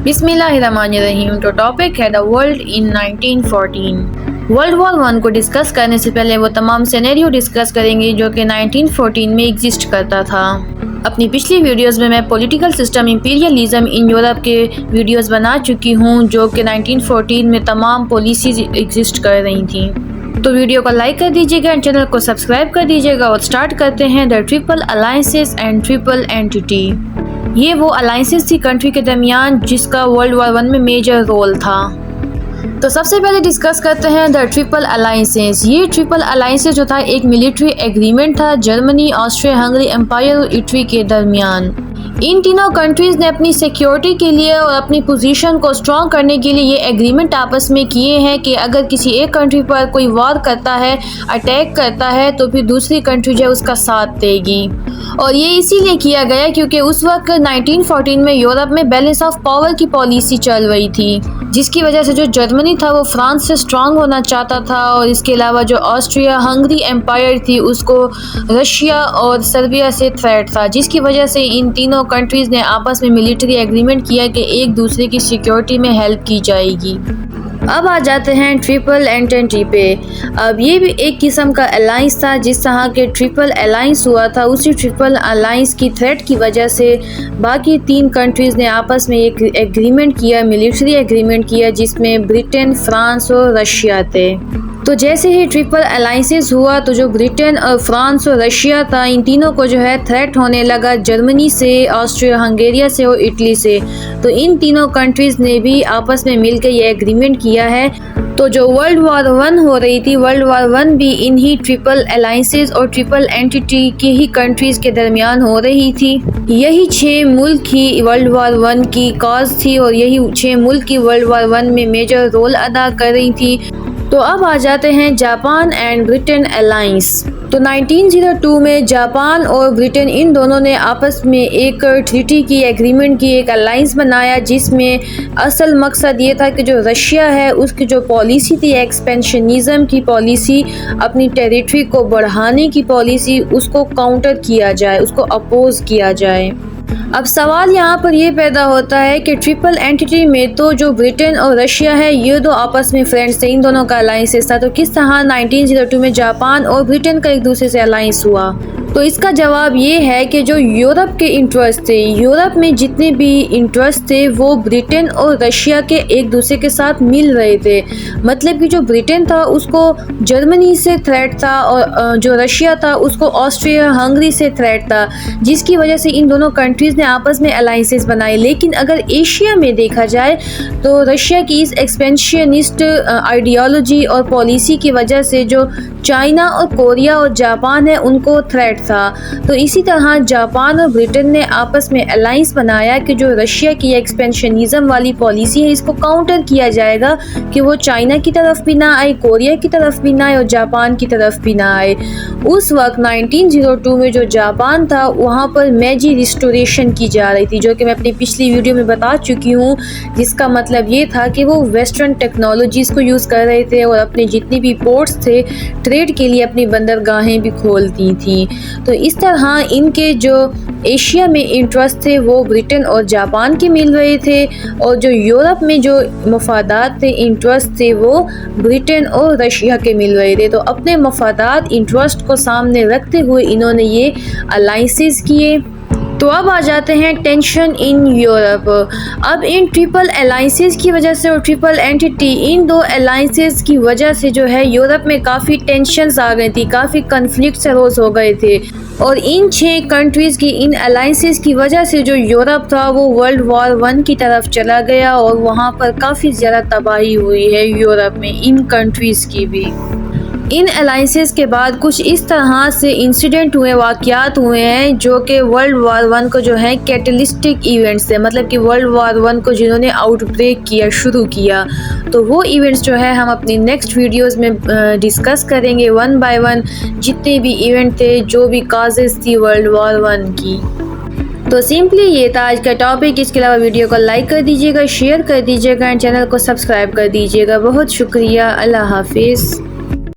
बिस्मिल्लाहिर्रहमानिर्रहीम। तो टॉपिक है the world in 1914। World war 1 को डिस्कस करने से पहले वो तमाम सिनेरियो डिस्कस करेंगे जो कि 1914 में एग्जिस्ट करता था। अपनी पिछली वीडियोस में मैं political system imperialism in Europe के वीडियोस बना चुकी हूँ जो कि 1914 में तमाम पॉलिसीज एग्जिस्ट कर रही थी। तो वीडियो को लाइक कर दीजिएगा एंड चैनल को सब्सक्राइब कर दीजिएगा। और स्टार्ट करते हैं the triple alliances and triple entity. ये वो अलायंसेस थी कंट्री के दरमियान जिसका वर्ल्ड वॉर 1 में मेजर रोल था। तो सबसे पहले डिस्कस करते हैं द ट्रिपल अलायंसेस। ये ट्रिपल अलायंसेस जो था एक मिलिट्री एग्रीमेंट था जर्मनी, ऑस्ट्रिया हंगरी एम्पायर और इटली के दरमियान। इन तीनों कंट्रीज़ ने अपनी सिक्योरिटी के लिए और अपनी पोजीशन को स्ट्रॉन्ग करने के लिए ये एग्रीमेंट आपस में किए हैं कि अगर किसी एक कंट्री पर कोई वॉर करता है, अटैक करता है, तो फिर दूसरी कंट्री जो है उसका साथ देगी। और ये इसीलिए किया गया क्योंकि उस वक्त 1914 में यूरोप में बैलेंस ऑफ पावर की पॉलिसी चल रही थी, जिसकी वजह से जो जर्मनी था वो फ्रांस से स्ट्रांग होना चाहता था और इसके अलावा जो ऑस्ट्रिया हंगरी एम्पायर थी उसको रशिया और सर्बिया से थ्रेट था, जिसकी वजह से इन तीनों कंट्रीज़ ने आपस में मिलिट्री एग्रीमेंट किया कि एक दूसरे की सिक्योरिटी में हेल्प की जाएगी। अब आ जाते हैं ट्रिपल एंटिटी पे। अब ये भी एक किस्म का अलायंस था। जिस तरह के ट्रिपल अलायंस हुआ था उसी ट्रिपल अलायंस की थ्रेट की वजह से बाकी तीन कंट्रीज़ ने आपस में एक एग्रीमेंट किया, मिलिट्री एग्रीमेंट किया, जिसमें ब्रिटेन, फ्रांस और रशिया थे। तो जैसे ही ट्रिपल अलायंसेस हुआ तो जो ब्रिटेन और फ्रांस और रशिया था, इन तीनों को जो है थ्रेट होने लगा जर्मनी से, ऑस्ट्रिया हंगेरिया से और इटली से। तो इन तीनों कंट्रीज़ ने भी आपस में मिलकर ये एग्रीमेंट किया है। तो जो वर्ल्ड वॉर 1 हो रही थी, वर्ल्ड वॉर 1 भी इन्हीं ट्रिपल अलायंसेस और ट्रिपल एंटिटी की ही कंट्रीज़ के दरमियान हो रही थी। यही 6 मुल्क ही वर्ल्ड वॉर 1 की कॉज थी और यही 6 मुल्क ही वर्ल्ड वॉर 1 में मेजर रोल अदा कर रही थी। तो अब आ जाते हैं जापान एंड ब्रिटेन अलायंस। तो 1902 में जापान और ब्रिटेन इन दोनों ने आपस में एक ट्रीटी की, एग्रीमेंट की, एक अलायंस बनाया, जिसमें असल मकसद ये था कि जो रशिया है उसकी जो पॉलिसी थी एक्सपेंशनिज्म की पॉलिसी, अपनी टेरिटरी को बढ़ाने की पॉलिसी, उसको काउंटर किया जाए, उसको अपोज किया जाए। अब सवाल यहाँ पर यह पैदा होता है कि ट्रिपल एंटिटी में तो जो ब्रिटेन और रशिया है ये दो आपस में फ्रेंड्स थे, इन दोनों का अलायंस था। तो किस तरह 1902 में जापान और ब्रिटेन का एक दूसरे से अलायंस हुआ? तो इसका जवाब ये है कि जो यूरोप के इंटरेस्ट थे, यूरोप में जितने भी इंटरेस्ट थे वो ब्रिटेन और रशिया के एक दूसरे के साथ मिल रहे थे। मतलब कि जो ब्रिटेन था उसको जर्मनी से थ्रेट था और जो रशिया था उसको ऑस्ट्रिया हंगरी से थ्रेट था, जिसकी वजह से इन दोनों कंट्रीज़ ने आपस में अलायंसेस बनाए। लेकिन अगर एशिया में देखा जाए तो रशिया की इस एक्सपेंशनिस्ट आइडियोलॉजी और पॉलिसी की वजह से जो चाइना और कोरिया और जापान है उनको थ्रेट था। तो इसी तरह जापान और ब्रिटेन ने आपस में अलायंस बनाया कि जो रशिया की एक्सपेंशनिज्म वाली पॉलिसी है इसको काउंटर किया जाएगा कि वो चाइना की तरफ भी ना आए, कोरिया की तरफ भी ना आए और जापान की तरफ भी ना आए। उस वक्त 1902 में जो जापान था वहाँ पर मेजी रिस्टोरेशन की जा रही थी, जो कि मैं अपनी पिछली वीडियो में बता चुकी हूँ, जिसका मतलब ये था कि वो वेस्टर्न टेक्नोलॉजीज़ को यूज़ कर रहे थे और अपने जितनी भी पोर्ट्स थे ट्रेड के लिए अपनी बंदरगाहें भी खोलती थी। तो इस तरह इनके जो एशिया में इंटरेस्ट थे वो ब्रिटेन और जापान के मिल रहे थे और जो यूरोप में जो मफादात थे, इंटरेस्ट थे, वो ब्रिटेन और रशिया के मिल रहे थे। तो अपने मफादात, इंटरेस्ट को सामने रखते हुए इन्होंने ये अलायंसेस किए। तो अब आ जाते हैं टेंशन इन यूरोप। अब इन ट्रिपल अलायंसेस की वजह से और ट्रिपल एंटिटी, इन दो अलायंसेस की वजह से जो है यूरोप में काफ़ी टेंशन्स आ गई थी, काफ़ी कन्फ्लिक्ट्स अरोज हो गए थे। और इन 6 कंट्रीज़ की, इन अलायंसेस की वजह से जो यूरोप था वो वर्ल्ड वॉर 1 की तरफ चला गया और वहाँ पर काफ़ी ज़्यादा तबाही हुई है यूरोप में, इन कंट्रीज़ की भी। इन अलायंसेस के बाद कुछ इस तरह से इंसिडेंट हुए, वाक़यात हुए हैं जो कि वर्ल्ड वॉर 1 को जो है कैटलिस्टिक इवेंट्स थे। मतलब कि वर्ल्ड वॉर 1 को जिन्होंने आउटब्रेक किया, शुरू किया। तो वो इवेंट्स जो है हम अपनी नेक्स्ट वीडियोस में डिस्कस करेंगे 1 बाय 1, जितने भी इवेंट थे, जो भी काजेज़ थी वर्ल्ड वॉर 1 की। तो सिंपली ये था आज का टॉपिक। इसके अलावा वीडियो को लाइक कर दीजिएगा, शेयर कर दीजिएगा एंड चैनल को सब्सक्राइब कर दीजिएगा। बहुत शुक्रिया। अल्लाह हाफिज़।